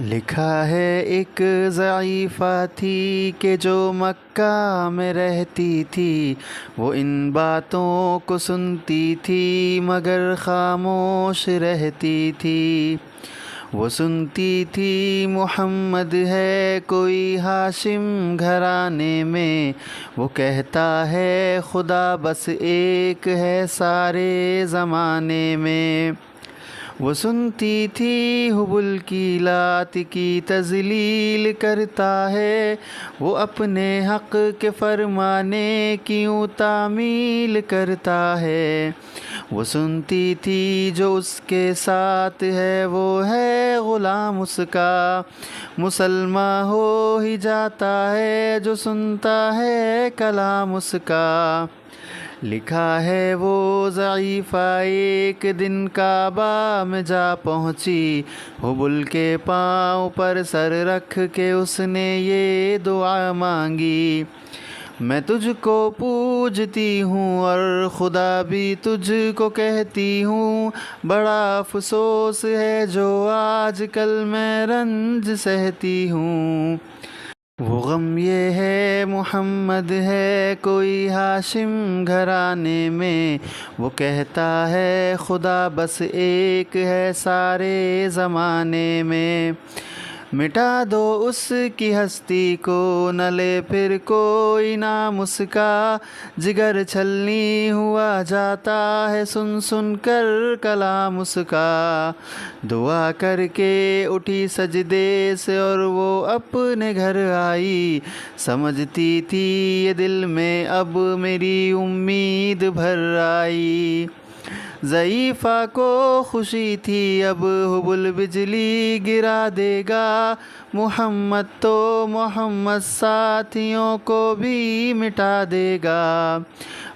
लिखा है एक ज़ईफ़ा थी कि जो मक्का में रहती थी। वो इन बातों को सुनती थी मगर ख़ामोश रहती थी। वो सुनती थी मोहम्मद है कोई हाशिम घराने में। वो कहता है खुदा बस एक है सारे ज़माने में। वो सुनती थी हुबुल की लात की तज़लील करता है। वो अपने हक़ के फरमाने की यूँ तामील करता है। वो सुनती थी जो उसके साथ है वो है ग़ुलाम उसका। मुसलमान हो ही जाता है जो सुनता है कलाम उसका। लिखा है वो ज़ईफ़ा एक दिन काबा में जा पहुँची। हुबुल के पाँव पर सर रख के उसने ये दुआ मांगी। मैं तुझको पूजती हूँ और खुदा भी तुझको कहती हूँ। बड़ा अफसोस है जो आजकल मैं रंज सहती हूँ। वो गम ये है मोहम्मद है कोई हाशिम घराने में। वो कहता है खुदा बस एक है सारे ज़माने में। मिटा दो उसकी हस्ती को न ले फिर कोई नाम उसका। जिगर छलनी हुआ जाता है सुन सुन कर कलाम उसका। दुआ करके उठी सजदे से और वो अपने घर आई। समझती थी ये दिल में अब मेरी उम्मीद भर आई। ज़ईफ़ा को खुशी थी अब हुबुल बिजली गिरा देगा। मोहम्मद तो मोहम्मद साथियों को भी मिटा देगा।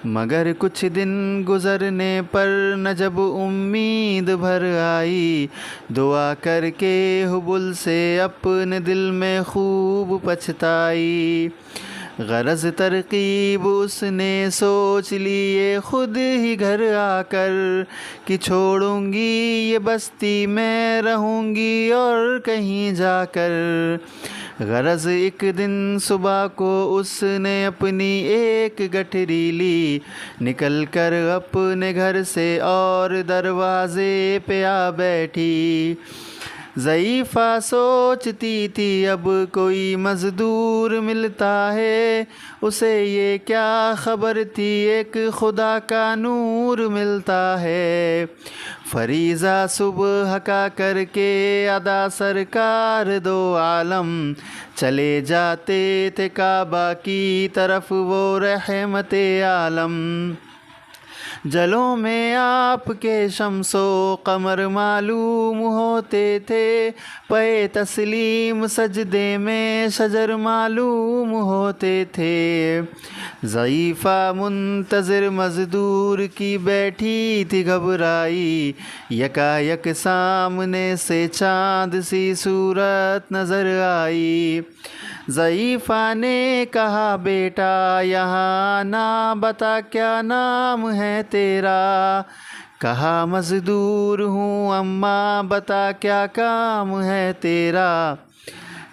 मगर कुछ दिन गुज़रने पर न जब उम्मीद भर आई। दुआ करके हुबुल से अपने दिल में खूब पछताई। गरज तरकीब उसने सोच लिए खुद ही घर आकर कि छोड़ूंगी ये बस्ती मैं रहूंगी और कहीं जाकर। गरज एक दिन सुबह को उसने अपनी एक गठरी ली। निकल कर अपने घर से और दरवाज़े पे आ बैठी। ज़ईफ़ा सोचती थी अब कोई मज़दूर मिलता है। उसे ये क्या ख़बर थी एक खुदा का नूर मिलता है। फरीज़ा सुबह का करके अदा सरकार दो आलम। चले जाते थे काबा की तरफ वो रहमते आलम। जलों में आपके शम्सो कमर मालूम होते थे। पे तस्लीम सजदे में शजर मालूम होते थे। ज़ईफ़ा मुंतज़िर मज़दूर की बैठी थी घबराई। यकायक सामने से चाँद सी सूरत नज़र आई। ज़ईफ़ा ने कहा बेटा यहाँ आना बता क्या नाम है तेरा। कहा मज़दूर हूँ अम्मा बता क्या काम है तेरा।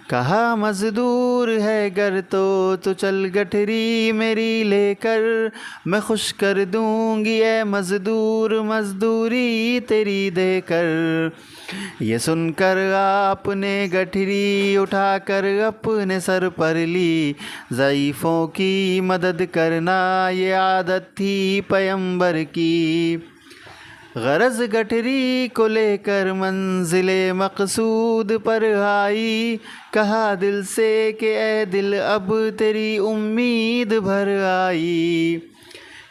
कहा मज़दूर है गर तो चल गठरी मेरी लेकर। मैं खुश कर दूँगी ए मज़दूर मज़दूरी तेरी देकर। ये सुनकर आपने गठरी उठाकर अपने सर पर ली। ज़ईफ़ों की मदद करना ये आदत थी पैगंबर की। गरज गठरी को लेकर मंजिले मकसूद पर आई। कहा दिल से कि ए दिल अब तेरी उम्मीद भर आई।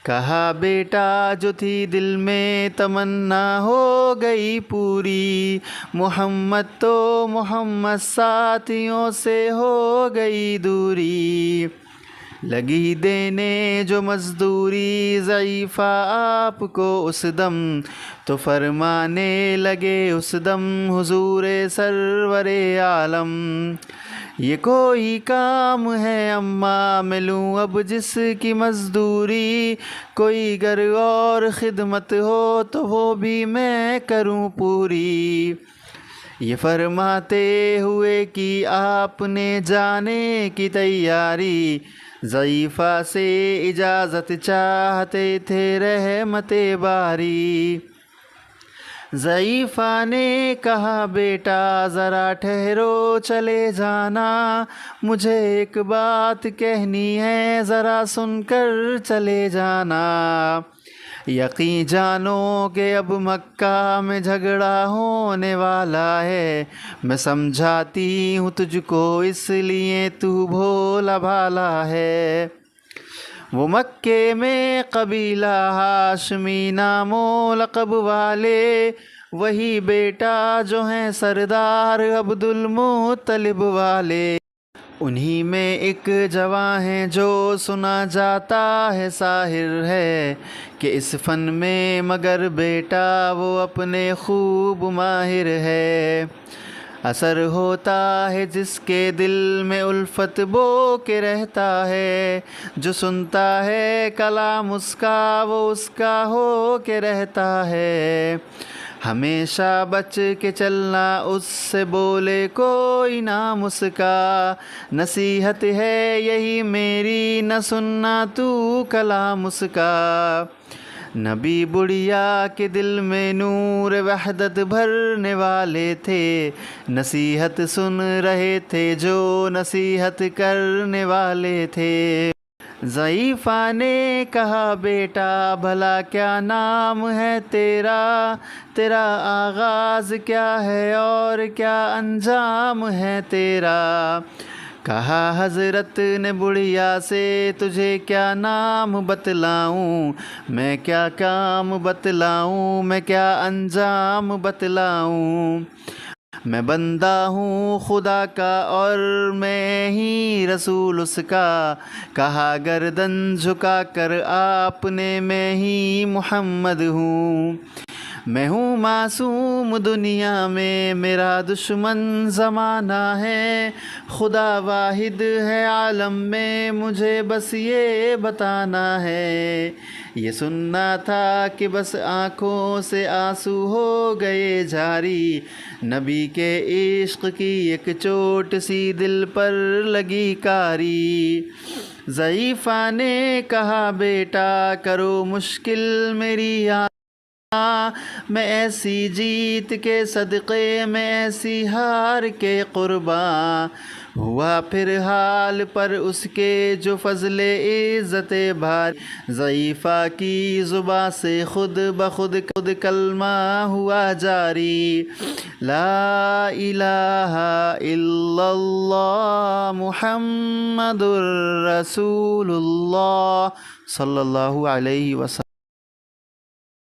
कहा बेटा जो थी दिल में तमन्ना हो गई पूरी। मोहम्मद तो मोहम्मद साथियों से हो गई दूरी। लगी देने जो मज़दूरी ज़ईफ़ा आपको उस दम। तो फरमाने लगे उस दम हुज़ूरे सरवरे आलम। ये कोई काम है अम्मा मैं लूँ अब जिसकी मज़दूरी। कोई गर और ख़िदमत हो तो वो भी मैं करूँ पूरी। ये फरमाते हुए कि आपने जाने की तैयारी, ज़ईफ़ा से इजाज़त चाहते थे रहमते बारी। ज़ईफ़ा ने कहा बेटा ज़रा ठहरो चले जाना, मुझे एक बात कहनी है ज़रा सुनकर चले जाना। यकीन जानो कि अब मक्का में झगड़ा होने वाला है, मैं समझाती हूँ तुझको इसलिए तू भोला भाला है। वो मक्के में कबीला हाशमी नामो लक़ब वाले, वही बेटा जो हैं सरदार अब्दुल मुत्तलिब वाले। उन्हीं में एक जवां है जो सुना जाता है साहिर है, कि इस फ़न में मगर बेटा वो अपने खूब माहिर है। असर होता है जिसके दिल में उल्फत बो के रहता है, जो सुनता है कलाम उसका वो उसका हो के रहता है। हमेशा बच के चलना उससे बोले कोई नाम उसका, नसीहत है यही मेरी न सुनना तू कलाम उसका। नबी बुढ़िया के दिल में नूर वहदत भरने वाले थे, नसीहत सुन रहे थे जो नसीहत करने वाले थे। ज़ईफ़ा ने कहा बेटा भला क्या नाम है तेरा, तेरा आगाज़ क्या है और क्या अंजाम है तेरा। कहा हज़रत ने बुढ़िया से तुझे क्या नाम बतलाऊं, मैं क्या काम बतलाऊं, मैं क्या अंजाम बतलाऊं। मैं बंदा हूँ खुदा का और मैं ही रसूल उसका, कहा गर्दन झुका कर आपने मैं ही मोहम्मद हूँ। मैं हूँ मासूम दुनिया में मेरा दुश्मन ज़माना है, खुदा वाहिद है आलम में मुझे बस ये बताना है। ये सुनना था कि बस आँखों से आंसू हो गए जारी, नबी के इश्क़ की एक चोट सी दिल पर लगी कारी। ज़ईफ़ा ने कहा बेटा करो मुश्किल मेरी मैं ऐसी जीत के सदक़े में ऐसी हार के क़ुरबान हुआ फिर हाल पर उसके जो फ़ज़ले इज़्ज़ते भार। ज़ईफ़ा की ज़ुबान से खुद खुद कलमा हुआ जारी, ला इलाहा इल्लल्लाह मुहम्मदुर रसूलुल्लाह सल्लल्लाहु अलैहि वसल्लम।